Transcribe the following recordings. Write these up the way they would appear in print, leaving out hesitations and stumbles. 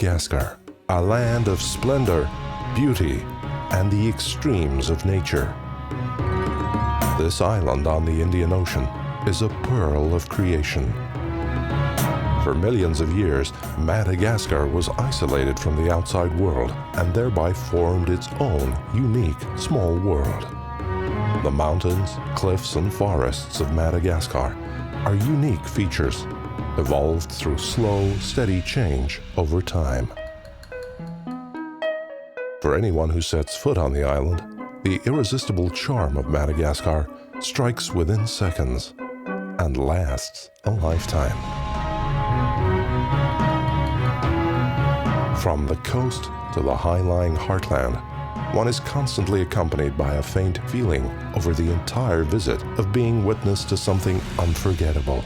Madagascar, a land of splendor, beauty, and the extremes of nature. This island on the Indian Ocean is a pearl of creation. For millions of years, Madagascar was isolated from the outside world and thereby formed its own unique small world. The mountains, cliffs, and forests of Madagascar are unique features, evolved through slow, steady change over time. For anyone who sets foot on the island, the irresistible charm of Madagascar strikes within seconds and lasts a lifetime. From the coast to the high-lying heartland, one is constantly accompanied by a faint feeling over the entire visit of being witness to something unforgettable.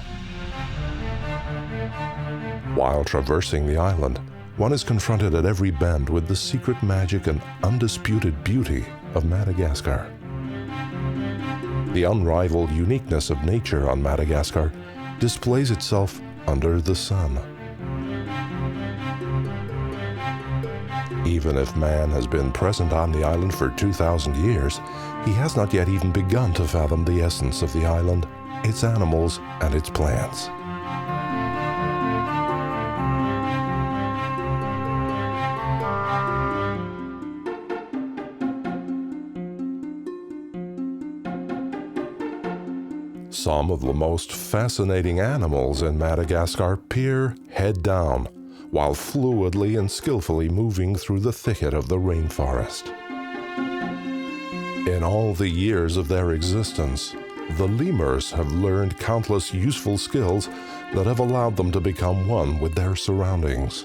While traversing the island, one is confronted at every bend with the secret magic and undisputed beauty of Madagascar. The unrivaled uniqueness of nature on Madagascar displays itself under the sun. Even if man has been present on the island for 2,000 years, he has not yet even begun to fathom the essence of the island, its animals, and its plants. Some of the most fascinating animals in Madagascar peer head down, while fluidly and skillfully moving through the thicket of the rainforest. In all the years of their existence, the lemurs have learned countless useful skills that have allowed them to become one with their surroundings.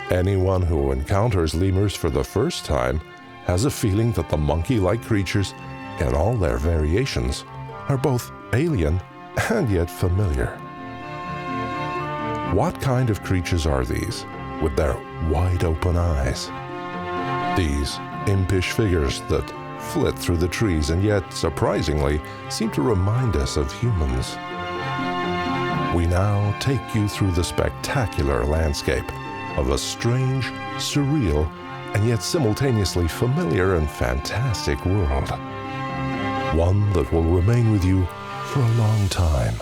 Anyone who encounters lemurs for the first time has a feeling that the monkey-like creatures, in all their variations, are both alien and yet familiar. What kind of creatures are these, with their wide-open eyes? These impish figures that flit through the trees and yet, surprisingly, seem to remind us of humans. We now take you through the spectacular landscape of a strange, surreal, and yet simultaneously familiar and fantastic world. One that will remain with you for a long time.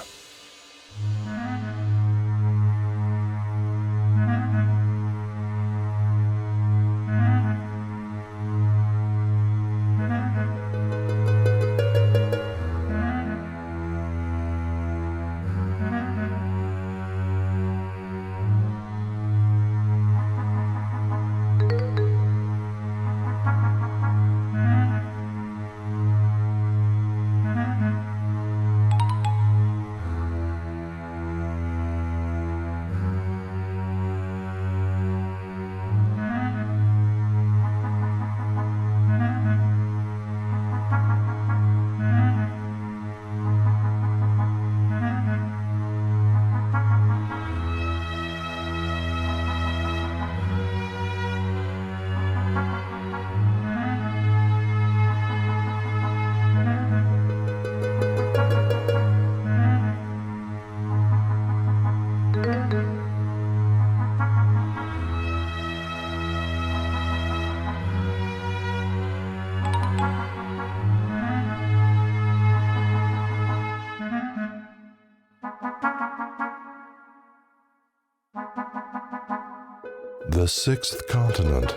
The sixth continent,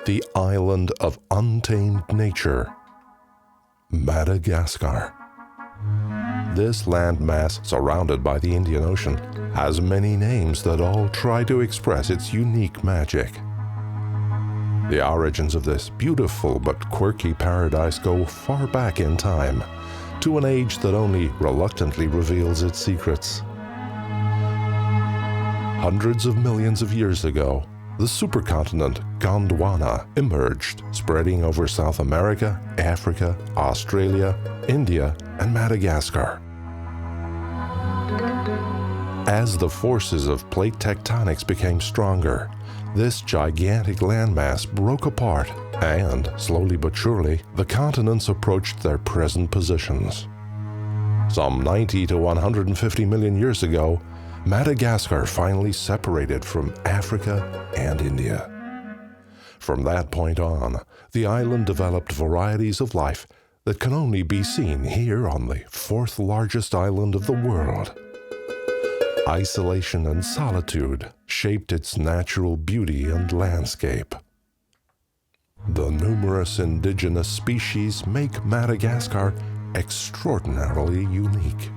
the island of untamed nature, Madagascar. This landmass, surrounded by the Indian Ocean, has many names that all try to express its unique magic. The origins of this beautiful but quirky paradise go far back in time, to an age that only reluctantly reveals its secrets. Hundreds of millions of years ago, the supercontinent Gondwana emerged, spreading over South America, Africa, Australia, India, and Madagascar. As the forces of plate tectonics became stronger, this gigantic landmass broke apart, and, slowly but surely, the continents approached their present positions. Some 90 to 150 million years ago, Madagascar finally separated from Africa and India. From that point on, the island developed varieties of life that can only be seen here on the fourth largest island of the world. Isolation and solitude shaped its natural beauty and landscape. The numerous indigenous species make Madagascar extraordinarily unique.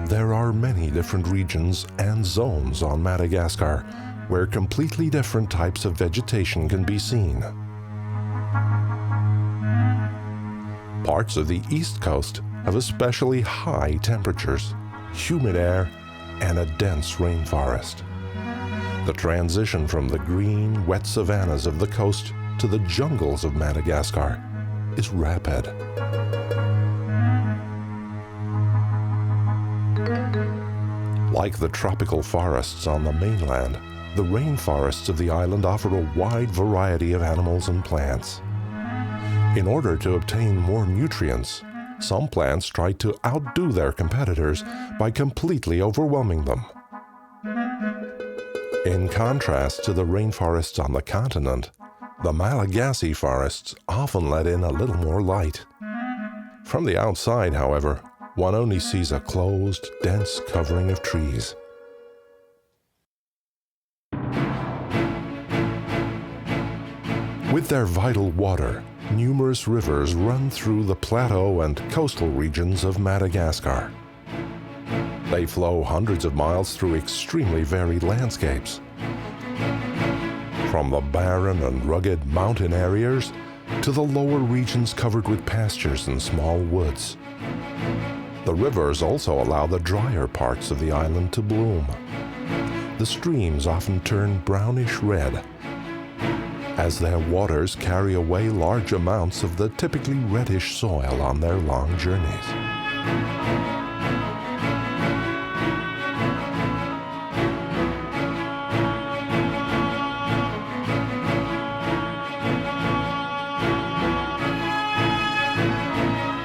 There are many different regions and zones on Madagascar where completely different types of vegetation can be seen. Parts of the east coast have especially high temperatures, humid air, and a dense rainforest. The transition from the green, wet savannas of the coast to the jungles of Madagascar is rapid. Like the tropical forests on the mainland, the rainforests of the island offer a wide variety of animals and plants. In order to obtain more nutrients, some plants try to outdo their competitors by completely overwhelming them. In contrast to the rainforests on the continent, the Malagasy forests often let in a little more light. From the outside, however, one only sees a closed, dense covering of trees. With their vital water, numerous rivers run through the plateau and coastal regions of Madagascar. They flow hundreds of miles through extremely varied landscapes. From the barren and rugged mountain areas to the lower regions covered with pastures and small woods. The rivers also allow the drier parts of the island to bloom. The streams often turn brownish red as their waters carry away large amounts of the typically reddish soil on their long journeys.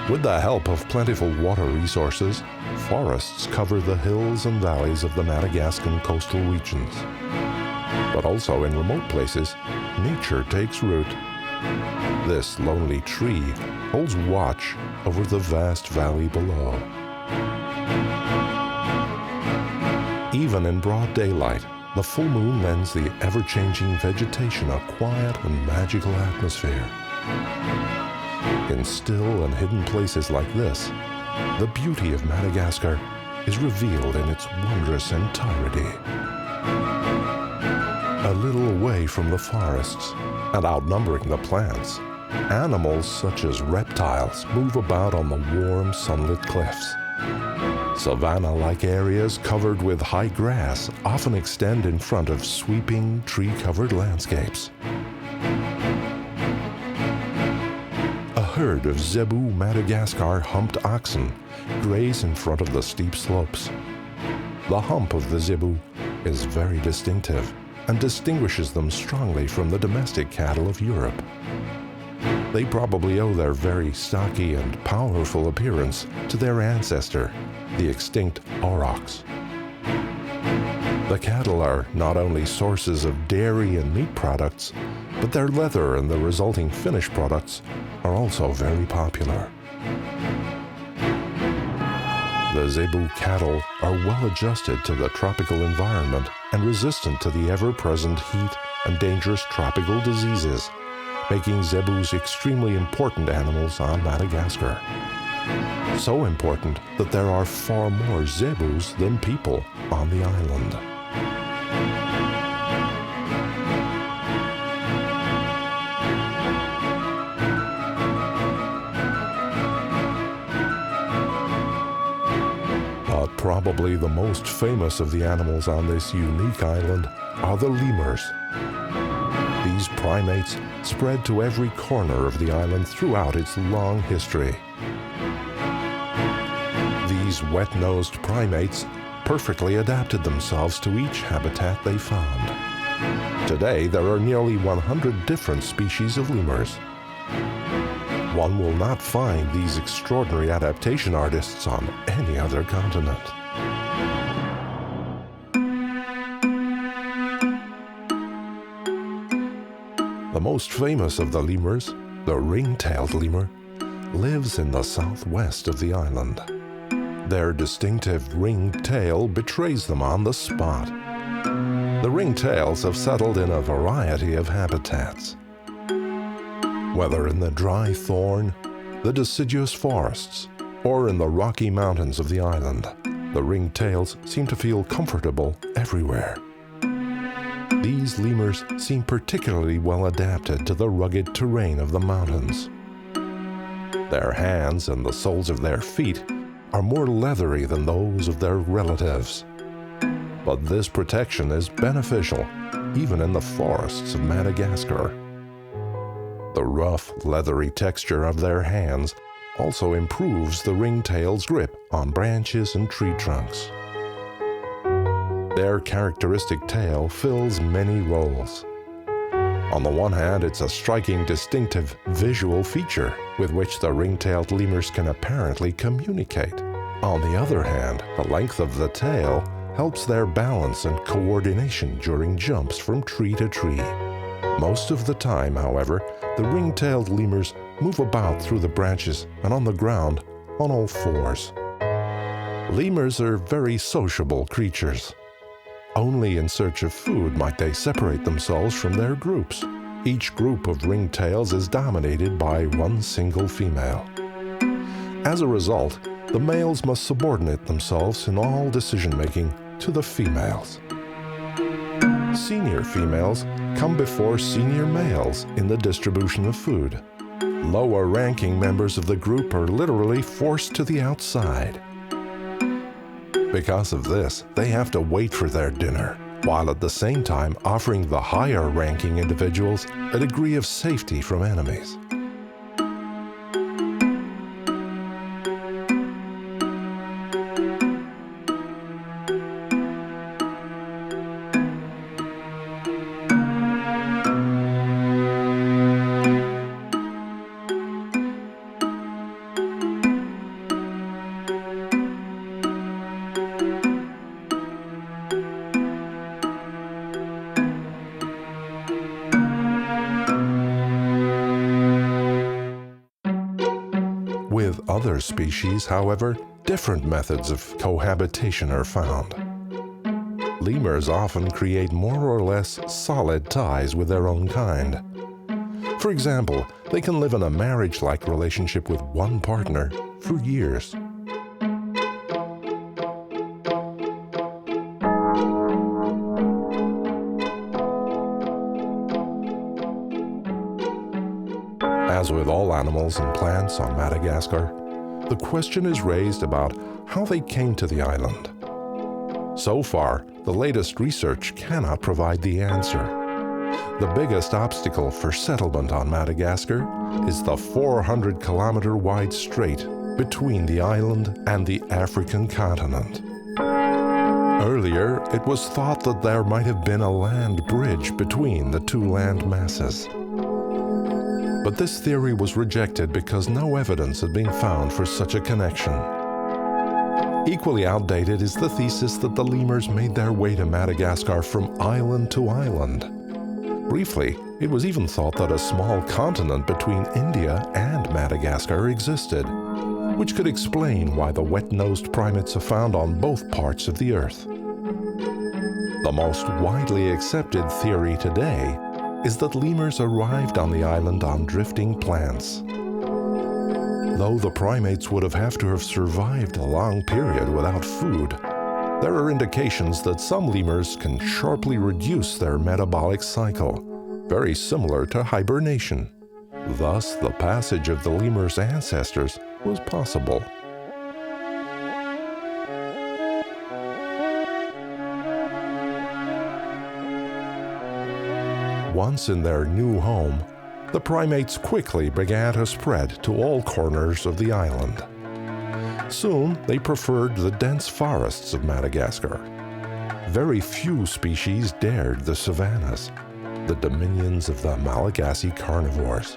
With the help of plentiful water resources, forests cover the hills and valleys of the Madagascan coastal regions. But also in remote places, nature takes root. This lonely tree holds watch over the vast valley below. Even in broad daylight, the full moon lends the ever-changing vegetation a quiet and magical atmosphere. In still and hidden places like this, the beauty of Madagascar is revealed in its wondrous entirety. A little away from the forests and outnumbering the plants, animals such as reptiles move about on the warm, sunlit cliffs. Savanna-like areas covered with high grass often extend in front of sweeping, tree-covered landscapes. A herd of zebu Madagascar humped oxen graze in front of the steep slopes. The hump of the zebu is very distinctive and distinguishes them strongly from the domestic cattle of Europe. They probably owe their very stocky and powerful appearance to their ancestor, the extinct aurochs. The cattle are not only sources of dairy and meat products, but their leather and the resulting finished products are also very popular. The zebu cattle are well adjusted to the tropical environment and resistant to the ever-present heat and dangerous tropical diseases, making zebus extremely important animals on Madagascar. So important that there are far more zebus than people on the island. Probably the most famous of the animals on this unique island are the lemurs. These primates spread to every corner of the island throughout its long history. These wet-nosed primates perfectly adapted themselves to each habitat they found. Today, there are nearly 100 different species of lemurs. One will not find these extraordinary adaptation artists on any other continent. The most famous of the lemurs, the ring-tailed lemur, lives in the southwest of the island. Their distinctive ringed tail betrays them on the spot. The ringtails have settled in a variety of habitats. Whether in the dry thorn, the deciduous forests, or in the rocky mountains of the island, the ringtails seem to feel comfortable everywhere. These lemurs seem particularly well adapted to the rugged terrain of the mountains. Their hands and the soles of their feet are more leathery than those of their relatives. But this protection is beneficial even in the forests of Madagascar. The rough, leathery texture of their hands also improves the ringtail's grip on branches and tree trunks. Their characteristic tail fills many roles. On the one hand, it's a striking, distinctive visual feature with which the ring-tailed lemurs can apparently communicate. On the other hand, the length of the tail helps their balance and coordination during jumps from tree to tree. Most of the time, however, the ring-tailed lemurs move about through the branches and on the ground on all fours. Lemurs are very sociable creatures. Only in search of food might they separate themselves from their groups. Each group of ringtails is dominated by one single female. As a result, the males must subordinate themselves in all decision-making to the females. Senior females come before senior males in the distribution of food. Lower-ranking members of the group are literally forced to the outside. Because of this, they have to wait for their dinner, while at the same time offering the higher-ranking individuals a degree of safety from enemies. With other species, however, different methods of cohabitation are found. Lemurs often create more or less solid ties with their own kind. For example, they can live in a marriage-like relationship with one partner for years. As with all animals and plants on Madagascar, the question is raised about how they came to the island. So far, the latest research cannot provide the answer. The biggest obstacle for settlement on Madagascar is the 400-kilometer-wide strait between the island and the African continent. Earlier, it was thought that there might have been a land bridge between the two land masses. But this theory was rejected because no evidence had been found for such a connection. Equally outdated is the thesis that the lemurs made their way to Madagascar from island to island. Briefly, it was even thought that a small continent between India and Madagascar existed, which could explain why the wet-nosed primates are found on both parts of the Earth. The most widely accepted theory today is that lemurs arrived on the island on drifting plants. Though the primates would have to have survived a long period without food, there are indications that some lemurs can sharply reduce their metabolic cycle, very similar to hibernation. Thus, the passage of the lemur's ancestors was possible. Once in their new home, the primates quickly began to spread to all corners of the island. Soon, they preferred the dense forests of Madagascar. Very few species dared the savannas, the dominions of the Malagasy carnivores.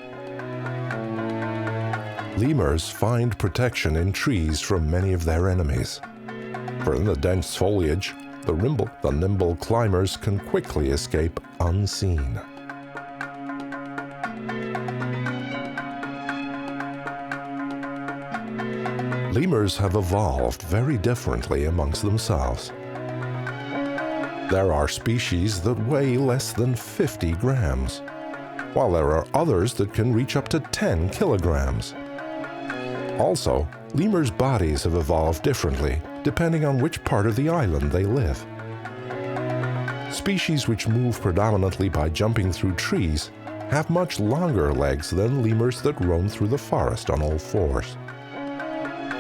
Lemurs find protection in trees from many of their enemies. For in the dense foliage, the nimble climbers can quickly escape unseen. Lemurs have evolved very differently amongst themselves. There are species that weigh less than 50 grams, while there are others that can reach up to 10 kilograms. Also, lemurs' bodies have evolved differently depending on which part of the island they live. Species which move predominantly by jumping through trees have much longer legs than lemurs that roam through the forest on all fours.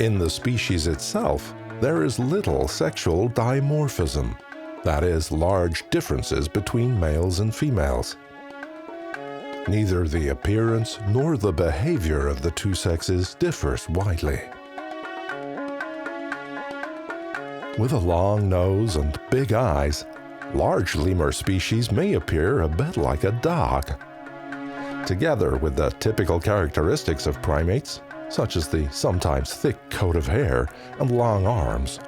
In the species itself, there is little sexual dimorphism, that is, large differences between males and females. Neither the appearance nor the behavior of the two sexes differs widely. With a long nose and big eyes, large lemur species may appear a bit like a dog. Together with the typical characteristics of primates, such as the sometimes thick coat of hair and long arms,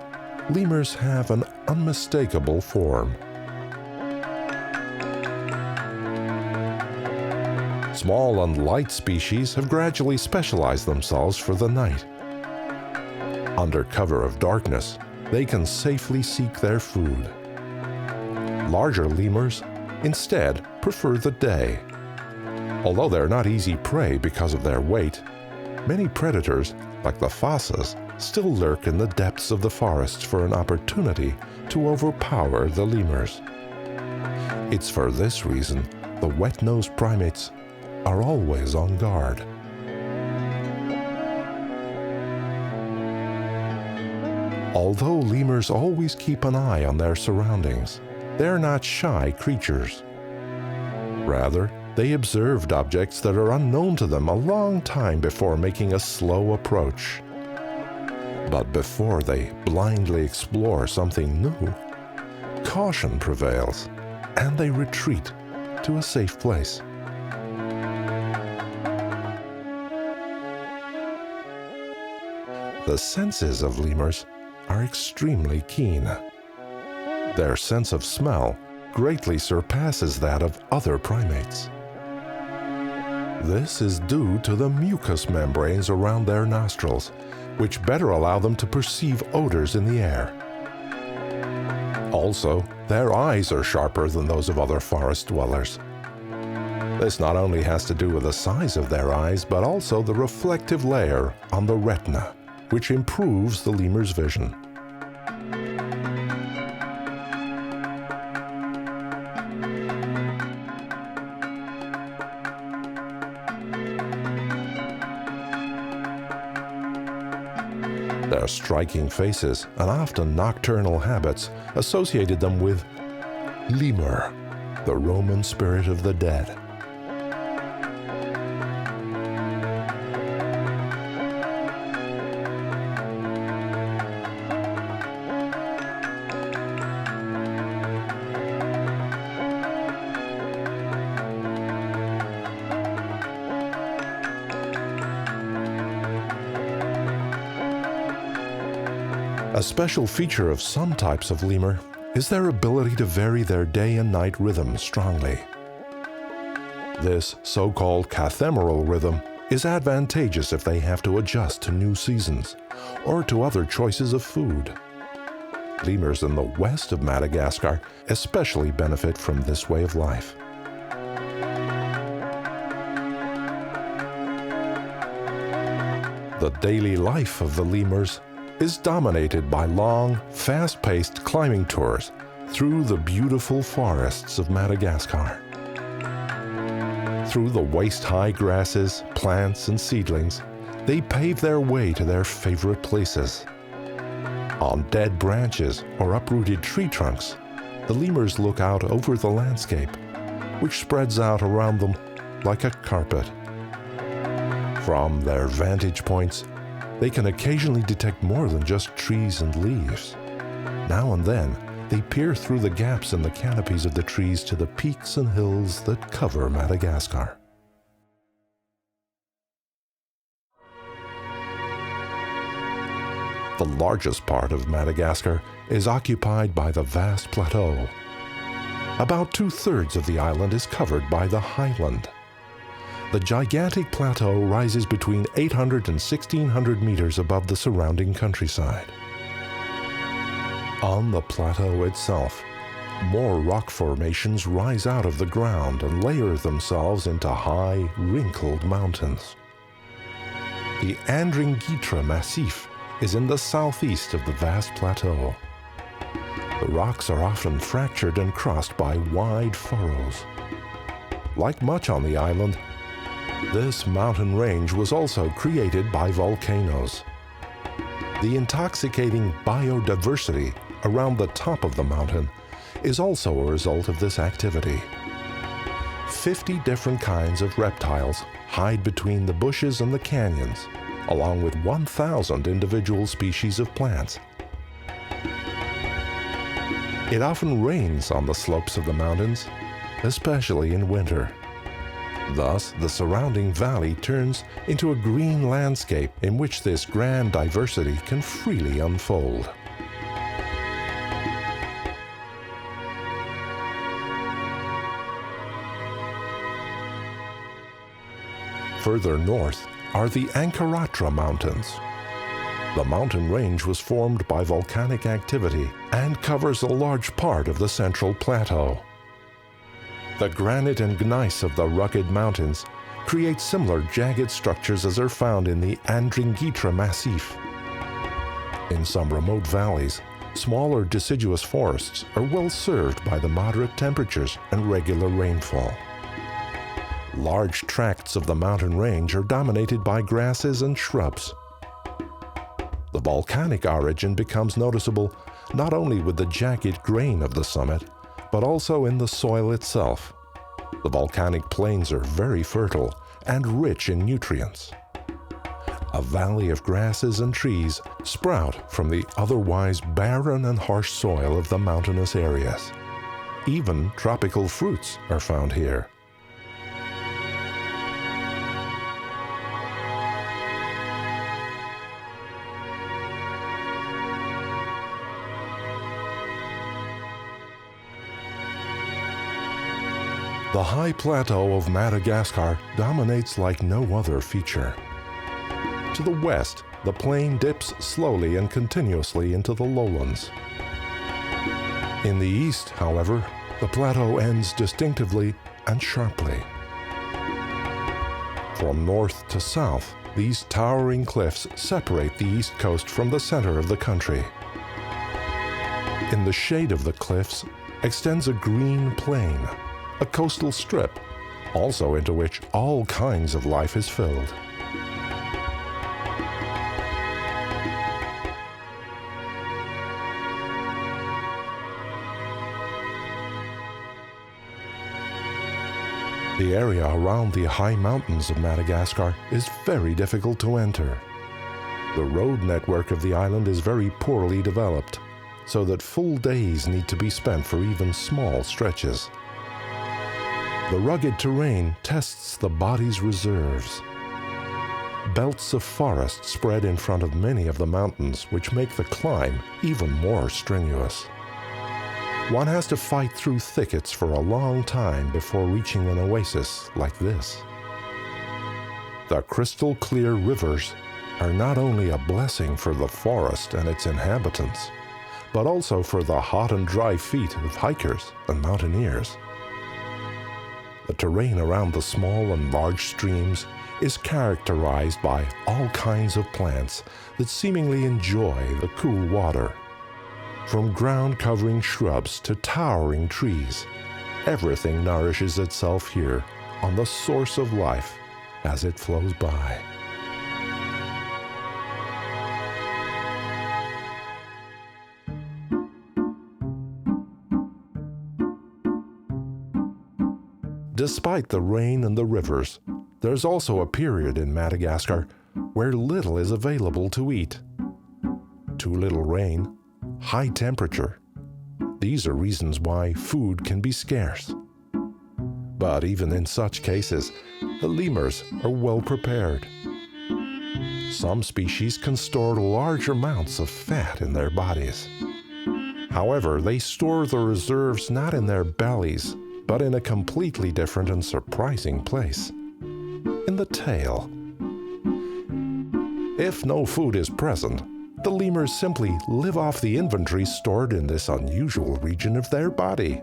lemurs have an unmistakable form. Small and light species have gradually specialized themselves for the night. Under cover of darkness, they can safely seek their food. Larger lemurs, instead, prefer the day. Although they're not easy prey because of their weight, many predators, like the fossas, still lurk in the depths of the forests for an opportunity to overpower the lemurs. It's for this reason the wet-nosed primates are always on guard. Although lemurs always keep an eye on their surroundings, they're not shy creatures. Rather, they observed objects that are unknown to them a long time before making a slow approach. But before they blindly explore something new, caution prevails, and they retreat to a safe place. The senses of lemurs are extremely keen. Their sense of smell greatly surpasses that of other primates. This is due to the mucous membranes around their nostrils, which better allow them to perceive odors in the air. Also, their eyes are sharper than those of other forest dwellers. This not only has to do with the size of their eyes, but also the reflective layer on the retina, which improves the lemur's vision. Their striking faces and often nocturnal habits associated them with lemur, the Roman spirit of the dead. A special feature of some types of lemur is their ability to vary their day and night rhythm strongly. This so-called cathemeral rhythm is advantageous if they have to adjust to new seasons or to other choices of food. Lemurs in the west of Madagascar especially benefit from this way of life. The daily life of the lemurs is dominated by long, fast-paced climbing tours through the beautiful forests of Madagascar. Through the waist-high grasses, plants, and seedlings, they pave their way to their favorite places. On dead branches or uprooted tree trunks, the lemurs look out over the landscape, which spreads out around them like a carpet. From their vantage points, they can occasionally detect more than just trees and leaves. Now and then, they peer through the gaps in the canopies of the trees to the peaks and hills that cover Madagascar. The largest part of Madagascar is occupied by the vast plateau. About 2/3 of the island is covered by the highland. The gigantic plateau rises between 800 and 1,600 meters above the surrounding countryside. On the plateau itself, more rock formations rise out of the ground and layer themselves into high, wrinkled mountains. The Andringitra Massif is in the southeast of the vast plateau. The rocks are often fractured and crossed by wide furrows. Like much on the island, this mountain range was also created by volcanoes. The intoxicating biodiversity around the top of the mountain is also a result of this activity. 50 different kinds of reptiles hide between the bushes and the canyons, along with 1,000 individual species of plants. It often rains on the slopes of the mountains, especially in winter. Thus, the surrounding valley turns into a green landscape in which this grand diversity can freely unfold. Further north are the Ankaratra Mountains. The mountain range was formed by volcanic activity and covers a large part of the central plateau. The granite and gneiss of the rugged mountains create similar jagged structures as are found in the Andringitra Massif. In some remote valleys, smaller deciduous forests are well served by the moderate temperatures and regular rainfall. Large tracts of the mountain range are dominated by grasses and shrubs. The volcanic origin becomes noticeable not only with the jagged grain of the summit, but also in the soil itself. The volcanic plains are very fertile and rich in nutrients. A valley of grasses and trees sprout from the otherwise barren and harsh soil of the mountainous areas. Even tropical fruits are found here. The high plateau of Madagascar dominates like no other feature. To the west, the plain dips slowly and continuously into the lowlands. In the east, however, the plateau ends distinctively and sharply. From north to south, these towering cliffs separate the east coast from the center of the country. In the shade of the cliffs extends a green plain, a coastal strip, also into which all kinds of life is filled. The area around the high mountains of Madagascar is very difficult to enter. The road network of the island is very poorly developed, so that full days need to be spent for even small stretches. The rugged terrain tests the body's reserves. Belts of forest spread in front of many of the mountains, which make the climb even more strenuous. One has to fight through thickets for a long time before reaching an oasis like this. The crystal clear rivers are not only a blessing for the forest and its inhabitants, but also for the hot and dry feet of hikers and mountaineers. The terrain around the small and large streams is characterized by all kinds of plants that seemingly enjoy the cool water. From ground-covering shrubs to towering trees, everything nourishes itself here on the source of life as it flows by. Despite the rain and the rivers, there's also a period in Madagascar where little is available to eat. Too little rain, high temperature. These are reasons why food can be scarce. But even in such cases, the lemurs are well prepared. Some species can store large amounts of fat in their bodies. However, they store the reserves not in their bellies, but in a completely different and surprising place: in the tail. If no food is present, the lemurs simply live off the inventory stored in this unusual region of their body.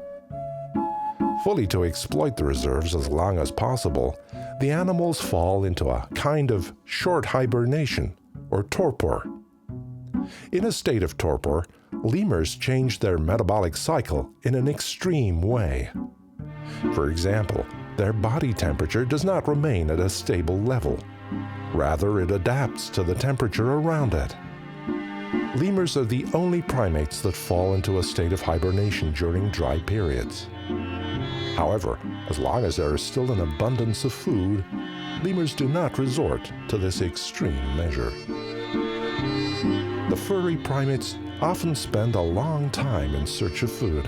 Fully to exploit the reserves as long as possible, the animals fall into a kind of short hibernation, or torpor. In a state of torpor, lemurs change their metabolic cycle in an extreme way. For example, their body temperature does not remain at a stable level. Rather, it adapts to the temperature around it. Lemurs are the only primates that fall into a state of hibernation during dry periods. However, as long as there is still an abundance of food, lemurs do not resort to this extreme measure. The furry primates often spend a long time in search of food.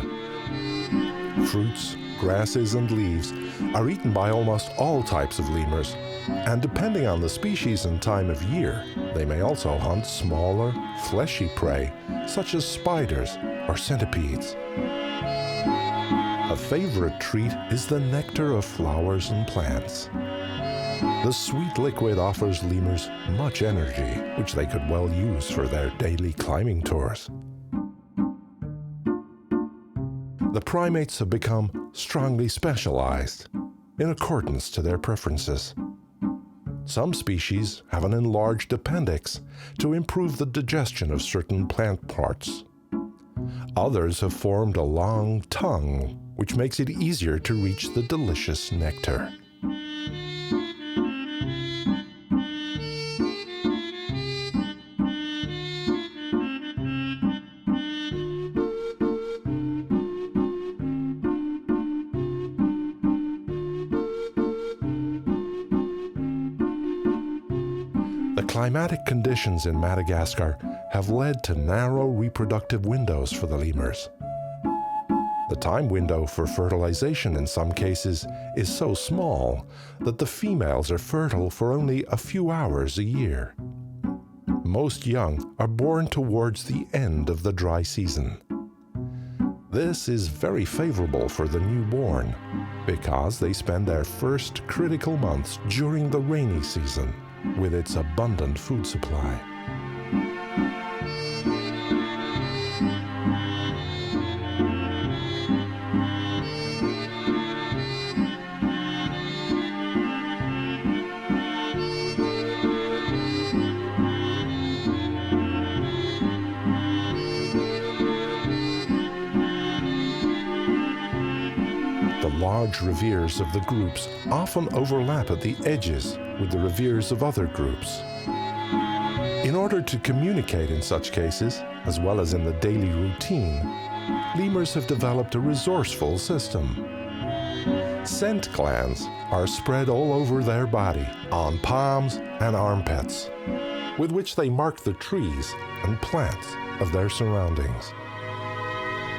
Fruits, grasses, and leaves are eaten by almost all types of lemurs, and depending on the species and time of year, they may also hunt smaller, fleshy prey, such as spiders or centipedes. A favorite treat is the nectar of flowers and plants. The sweet liquid offers lemurs much energy, which they could well use for their daily climbing tours. The primates have become strongly specialized in accordance to their preferences. Some species have an enlarged appendix to improve the digestion of certain plant parts. Others have formed a long tongue, which makes it easier to reach the delicious nectar. The climatic conditions in Madagascar have led to narrow reproductive windows for the lemurs. The time window for fertilization in some cases is so small that the females are fertile for only a few hours a year. Most young are born towards the end of the dry season. This is very favorable for the newborn because they spend their first critical months during the rainy season with its abundant food supply. The large reviers of the groups often overlap at the edges with the reviers of other groups. In order to communicate in such cases, as well as in the daily routine, lemurs have developed a resourceful system. Scent glands are spread all over their body, on palms and armpits, with which they mark the trees and plants of their surroundings.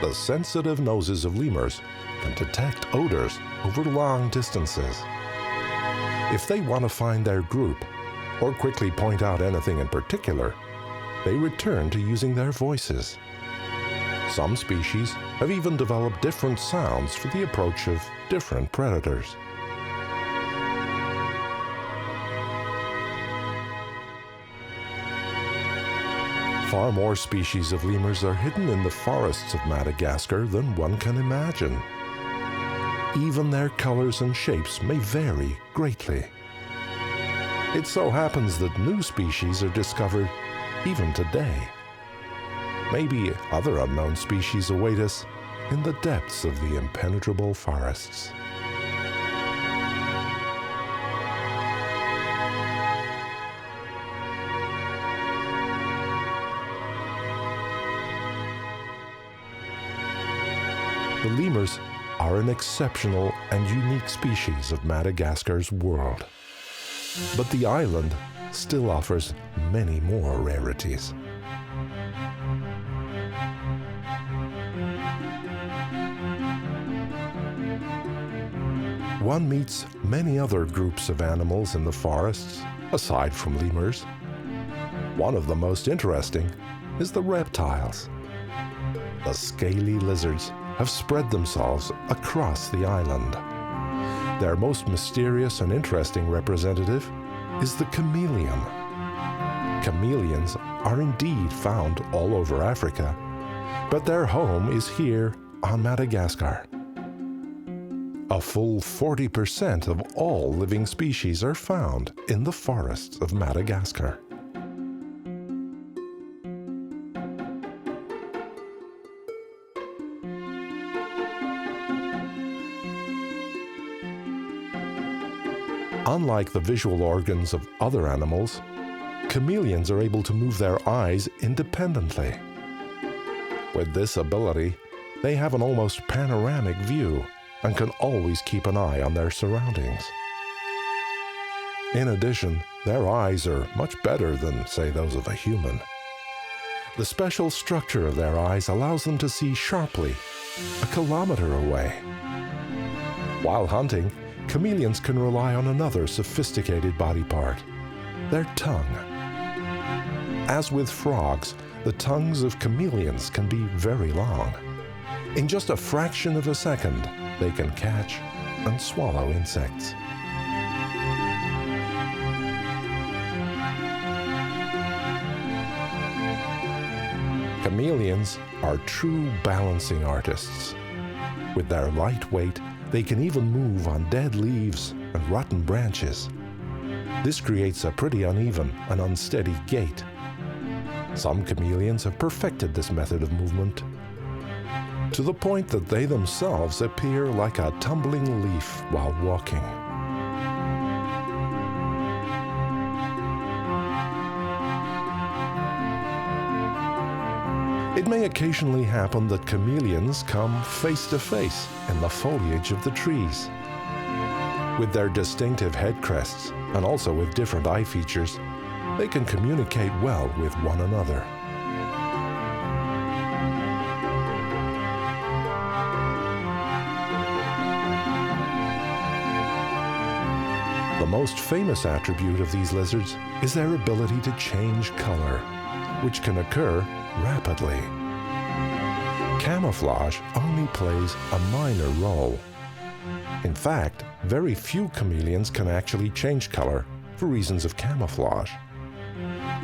The sensitive noses of lemurs can detect odors over long distances. If they want to find their group, or quickly point out anything in particular, they return to using their voices. Some species have even developed different sounds for the approach of different predators. Far more species of lemurs are hidden in the forests of Madagascar than one can imagine. Even their colors and shapes may vary greatly. It so happens that new species are discovered even today. Maybe other unknown species await us in the depths of the impenetrable forests. The lemurs are an exceptional and unique species of Madagascar's world. But the island still offers many more rarities. One meets many other groups of animals in the forests, aside from lemurs, One of the most interesting is the reptiles. The scaly lizards have spread themselves across the island. Their most mysterious and interesting representative is the chameleon. Chameleons are indeed found all over Africa, but their home is here on Madagascar. A full 40% of all living species are found in the forests of Madagascar. Unlike the visual organs of other animals, chameleons are able to move their eyes independently. With this ability, they have an almost panoramic view and can always keep an eye on their surroundings. In addition, their eyes are much better than, say, those of a human. The special structure of their eyes allows them to see sharply, a kilometer away. While hunting, chameleons can rely on another sophisticated body part, their tongue. As with frogs, the tongues of chameleons can be very long. In just a fraction of a second, they can catch and swallow insects. Chameleons are true balancing artists. With their light weight, they can even move on dead leaves and rotten branches. This creates a pretty uneven and unsteady gait. Some chameleons have perfected this method of movement to the point that they themselves appear like a tumbling leaf while walking. It may occasionally happen that chameleons come face to face in the foliage of the trees. With their distinctive head crests and also with different eye features, they can communicate well with one another. The most famous attribute of these lizards is their ability to change color, which can occur rapidly. Camouflage only plays a minor role. In fact, very few chameleons can actually change color for reasons of camouflage.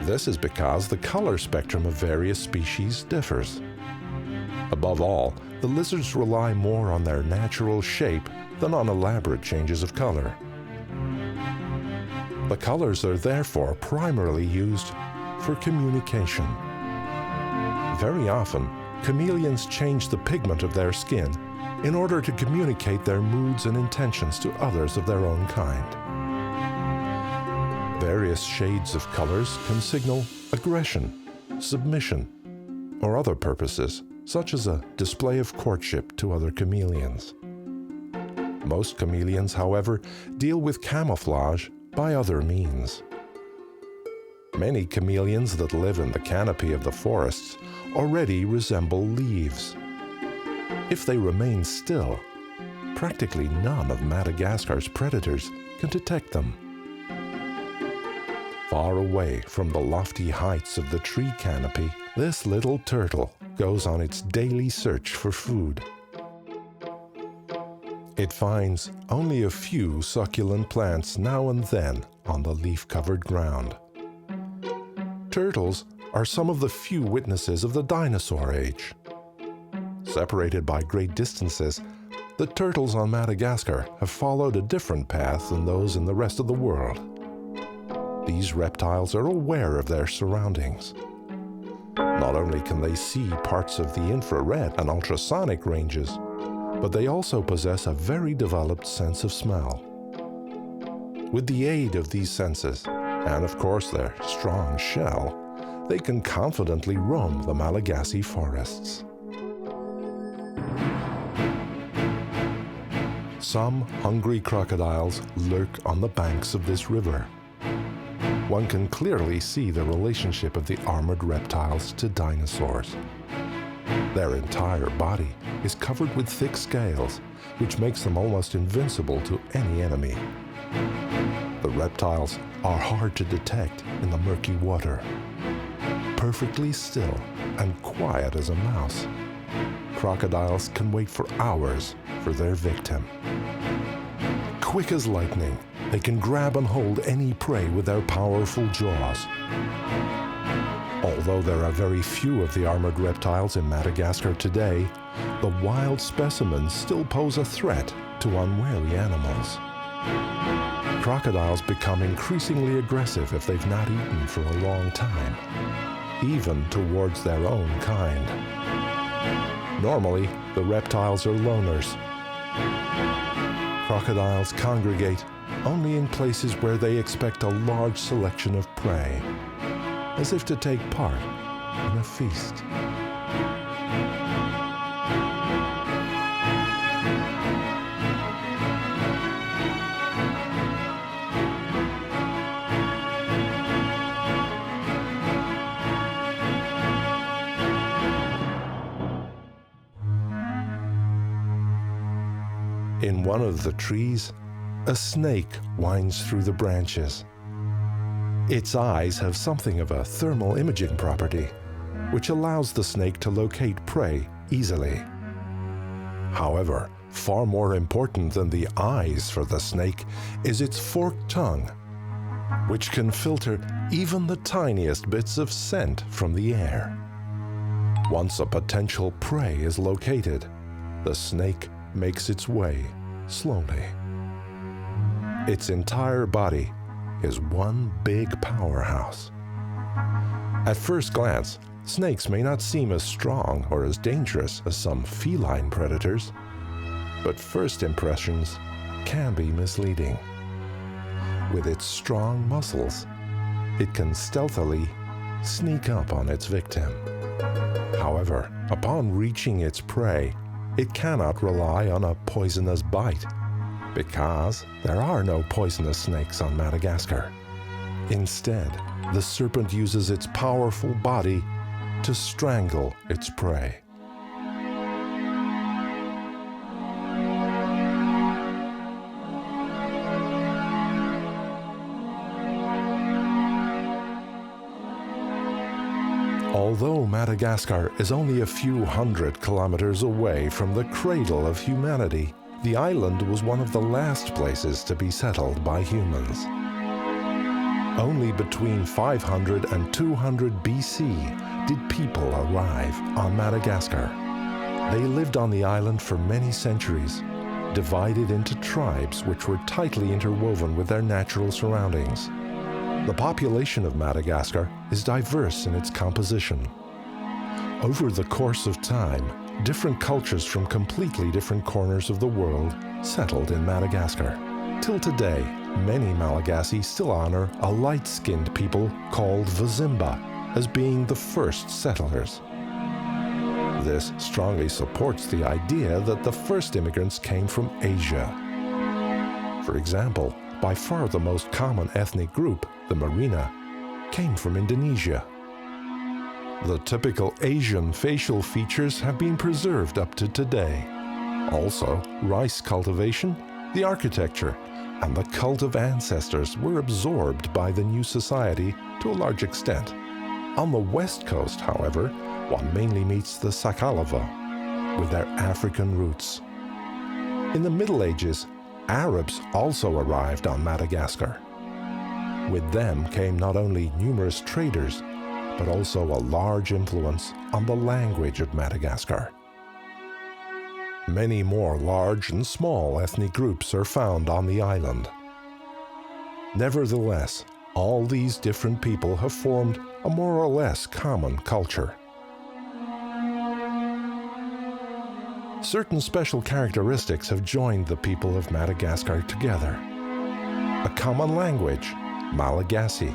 This is because the color spectrum of various species differs. Above all, the lizards rely more on their natural shape than on elaborate changes of color. The colors are therefore primarily used for communication. Very often, chameleons change the pigment of their skin in order to communicate their moods and intentions to others of their own kind. Various shades of colors can signal aggression, submission, or other purposes, such as a display of courtship to other chameleons. Most chameleons, however, deal with camouflage by other means. Many chameleons that live in the canopy of the forests already resemble leaves. If they remain still, practically none of Madagascar's predators can detect them. Far away from the lofty heights of the tree canopy, this little turtle goes on its daily search for food. It finds only a few succulent plants now and then on the leaf-covered ground. Turtles are some of the few witnesses of the dinosaur age. Separated by great distances, the turtles on Madagascar have followed a different path than those in the rest of the world. These reptiles are aware of their surroundings. Not only can they see parts of the infrared and ultrasonic ranges, but they also possess a very developed sense of smell. With the aid of these senses, and of course their strong shell, they can confidently roam the Malagasy forests. Some hungry crocodiles lurk on the banks of this river. One can clearly see the relationship of the armored reptiles to dinosaurs. Their entire body is covered with thick scales, which makes them almost invincible to any enemy. The reptiles are hard to detect in the murky water. Perfectly still and quiet as a mouse, crocodiles can wait for hours for their victim. Quick as lightning, they can grab and hold any prey with their powerful jaws. Although there are very few of the armored reptiles in Madagascar today, the wild specimens still pose a threat to unwary animals. Crocodiles become increasingly aggressive if they've not eaten for a long time, even towards their own kind. Normally, the reptiles are loners. Crocodiles congregate only in places where they expect a large selection of prey, as if to take part in a feast. In one of the trees, a snake winds through the branches. Its eyes have something of a thermal imaging property, which allows the snake to locate prey easily. However, far more important than the eyes for the snake is its forked tongue, which can filter even the tiniest bits of scent from the air. Once a potential prey is located, the snake makes its way slowly. Its entire body is one big powerhouse. At first glance, snakes may not seem as strong or as dangerous as some feline predators, but first impressions can be misleading. With its strong muscles, it can stealthily sneak up on its victim. However, upon reaching its prey, it cannot rely on a poisonous bite, because there are no poisonous snakes on Madagascar. Instead, the serpent uses its powerful body to strangle its prey. Although Madagascar is only a few hundred kilometers away from the cradle of humanity, the island was one of the last places to be settled by humans. Only between 500 and 200 BC did people arrive on Madagascar. They lived on the island for many centuries, divided into tribes which were tightly interwoven with their natural surroundings. The population of Madagascar is diverse in its composition. Over the course of time, different cultures from completely different corners of the world settled in Madagascar. Till today, many Malagasy still honor a light-skinned people called Vazimba as being the first settlers. This strongly supports the idea that the first immigrants came from Asia. For example, by far the most common ethnic group, the Marina, came from Indonesia. The typical Asian facial features have been preserved up to today. Also, rice cultivation, the architecture, and the cult of ancestors were absorbed by the new society to a large extent. On the west coast, however, one mainly meets the Sakalava, with their African roots. In the Middle Ages, Arabs also arrived on Madagascar. With them came not only numerous traders, but also a large influence on the language of Madagascar. Many more large and small ethnic groups are found on the island. Nevertheless, all these different people have formed a more or less common culture. Certain special characteristics have joined the people of Madagascar together. A common language, Malagasy,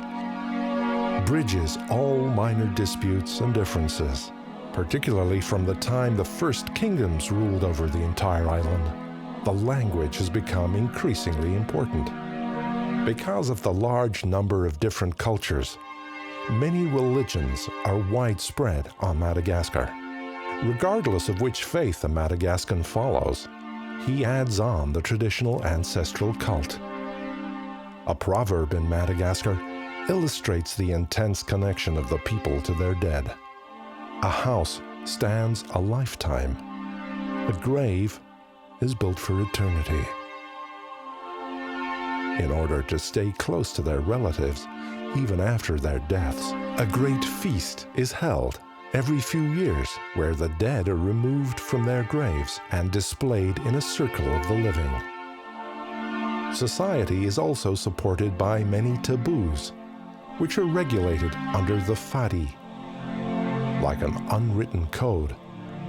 bridges all minor disputes and differences, particularly from the time the first kingdoms ruled over the entire island. The language has become increasingly important. Because of the large number of different cultures, many religions are widespread on Madagascar. Regardless of which faith a Madagascan follows, he adds on the traditional ancestral cult. A proverb in Madagascar illustrates the intense connection of the people to their dead. A house stands a lifetime. A grave is built for eternity. In order to stay close to their relatives, even after their deaths, a great feast is held every few years where the dead are removed from their graves and displayed in a circle of the living. Society is also supported by many taboos, which are regulated under the fadi. Like an unwritten code,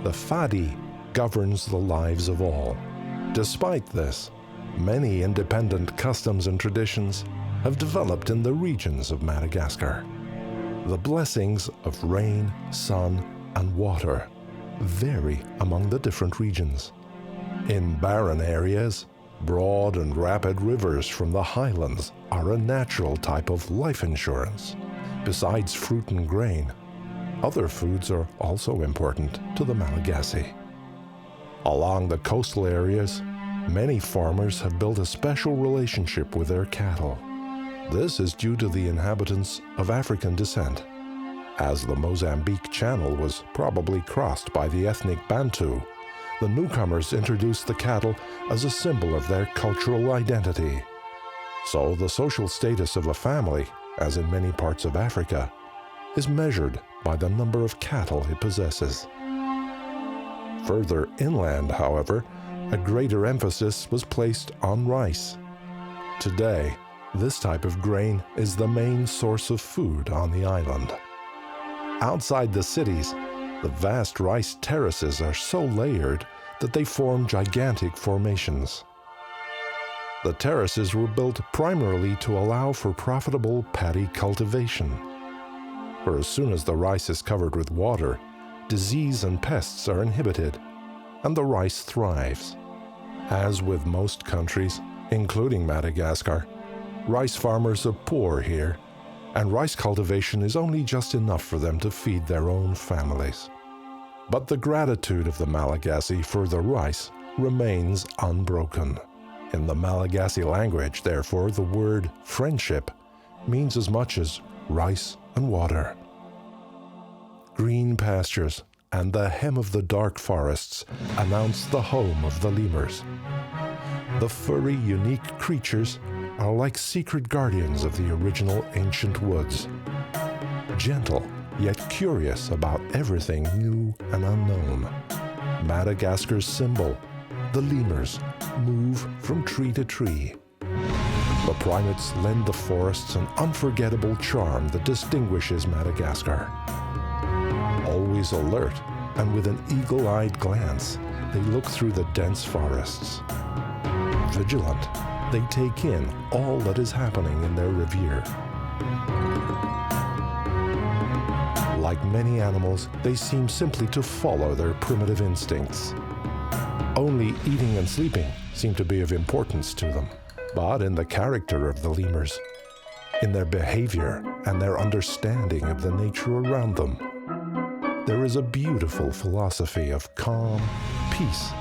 the fadi governs the lives of all. Despite this, many independent customs and traditions have developed in the regions of Madagascar. The blessings of rain, sun, and water vary among the different regions. In barren areas, broad and rapid rivers from the highlands are a natural type of life insurance. Besides fruit and grain, other foods are also important to the Malagasy. Along the coastal areas, many farmers have built a special relationship with their cattle. This is due to the inhabitants of African descent, as the Mozambique Channel was probably crossed by the ethnic Bantu. The newcomers introduced the cattle as a symbol of their cultural identity. So the social status of a family, as in many parts of Africa, is measured by the number of cattle it possesses. Further inland, however, a greater emphasis was placed on rice. Today, this type of grain is the main source of food on the island. Outside the cities, the vast rice terraces are so layered that they form gigantic formations. The terraces were built primarily to allow for profitable paddy cultivation. For as soon as the rice is covered with water, disease and pests are inhibited, and the rice thrives. As with most countries, including Madagascar, rice farmers are poor here, and rice cultivation is only just enough for them to feed their own families. But the gratitude of the Malagasy for the rice remains unbroken. In the Malagasy language, therefore, the word friendship means as much as rice and water. Green pastures and the hem of the dark forests announce the home of the lemurs. The furry, unique creatures are like secret guardians of the original ancient woods. Gentle, yet curious about everything new and unknown. Madagascar's symbol, the lemurs, move from tree to tree. The primates lend the forests an unforgettable charm that distinguishes Madagascar. Always alert and with an eagle-eyed glance, they look through the dense forests. Vigilant, they take in all that is happening in their revier. Like many animals, they seem simply to follow their primitive instincts. Only eating and sleeping seem to be of importance to them. But in the character of the lemurs, in their behavior and their understanding of the nature around them, there is a beautiful philosophy of calm, peace,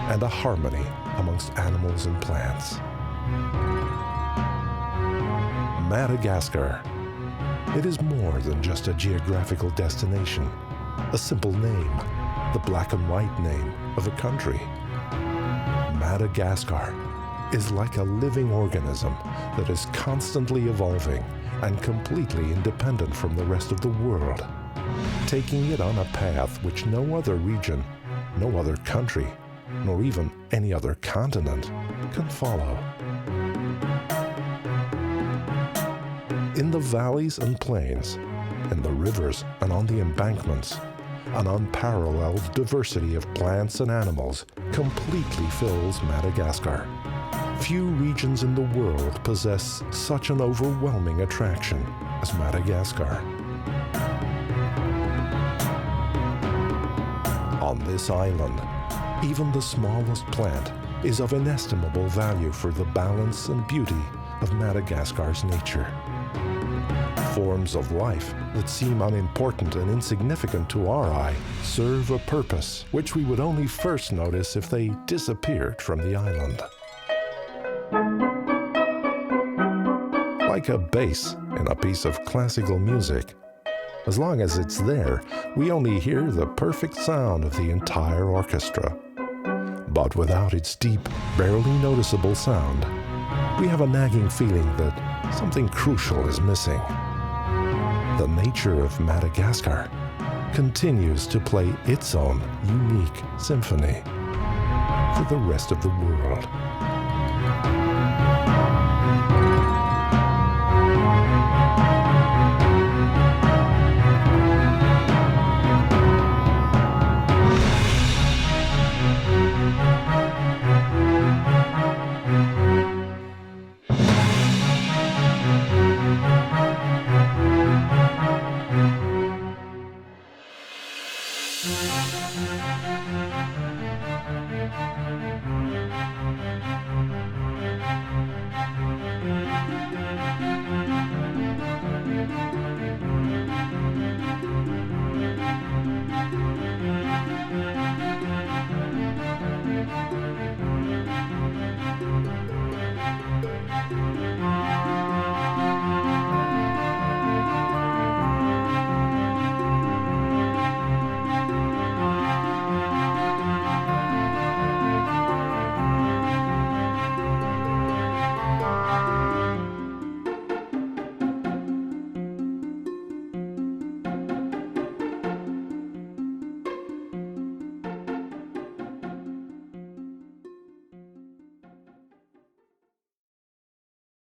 and a harmony amongst animals and plants. Madagascar. It is more than just a geographical destination, a simple name, the black and white name of a country. Madagascar is like a living organism that is constantly evolving and completely independent from the rest of the world, taking it on a path which no other region, no other country, nor even any other continent can follow. In the valleys and plains, in the rivers and on the embankments, an unparalleled diversity of plants and animals completely fills Madagascar. Few regions in the world possess such an overwhelming attraction as Madagascar. On this island, even the smallest plant is of inestimable value for the balance and beauty of Madagascar's nature. Forms of life that seem unimportant and insignificant to our eye serve a purpose which we would only first notice if they disappeared from the island. like a bass in a piece of classical music. As long as it's there, we only hear the perfect sound of the entire orchestra. But without its deep, barely noticeable sound, we have a nagging feeling that something crucial is missing. The nature of Madagascar continues to play its own unique symphony for the rest of the world.